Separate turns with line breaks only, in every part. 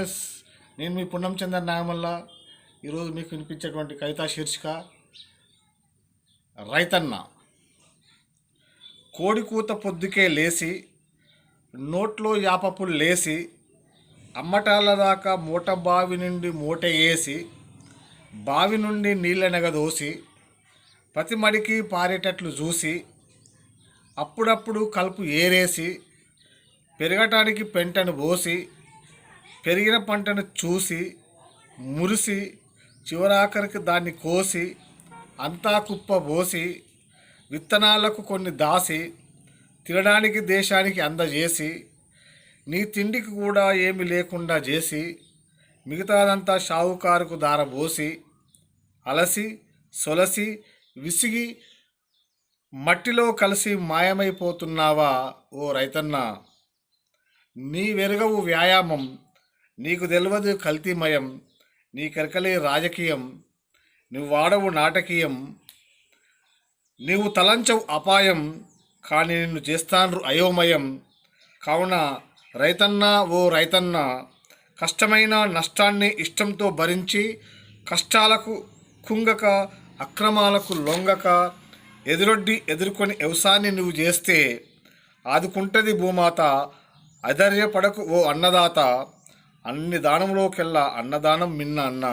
Friends, నేను మీ పుణ్యం చందర్ నాగమల్ల. ఈరోజు మీకు వినిపించేటువంటి కవితా శీర్షిక రైతన్న. కోడికూత పొద్దుకే లేసి నోట్లో యాపపులు లేసి అమ్మటాల దాకా మూట బావి నుండి మూట వేసి బావి నుండి నీళ్ళ నెగదోసి ప్రతి మడికి పారేటట్లు చూసి అప్పుడప్పుడు కలుపు ఏరేసి పెరగటానికి పెంటను పోసి పెరిగిన పంటను చూసి మురిసి చివరాఖరికి దాన్ని కోసి అంతా కుప్ప పోసి విత్తనాలకు కొన్ని దాసి తినడానికి దేశానికి అందజేసి నీ తిండికి కూడా ఏమి లేకుండా చేసి మిగతాదంతా షావుకారుకు దారబోసి అలసి సొలసి విసిగి మట్టిలో కలిసి మాయమైపోతున్నావా ఓ రైతన్న. నీ వెరగవు వ్యాయామం, నీకు తెలియదు కల్తీమయం, నీ కెరకలే రాజకీయం, నువ్వు వాడవు నాటకీయం, నీవు తలంచవు అపాయం, కానీ నిన్ను చేస్తాను అయోమయం. కావున రైతన్న ఓ రైతన్న, కష్టమైన నష్టాన్ని ఇష్టంతో భరించి కష్టాలకు కుంగక అక్రమాలకు లొంగక ఎదురొడ్డి ఎదుర్కొని వ్యవసాయాన్ని నువ్వు చేస్తే ఆదుకుంటది భూమాత. అధైర్యపడకు ఓ అన్నదాత, అన్ని దానంలోకెల్లా అన్నదానం మిన్న అన్న.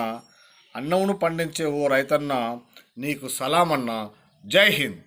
అన్నమును పండించే ఓ రైతన్న, నీకు సలామన్న. జై హింద్.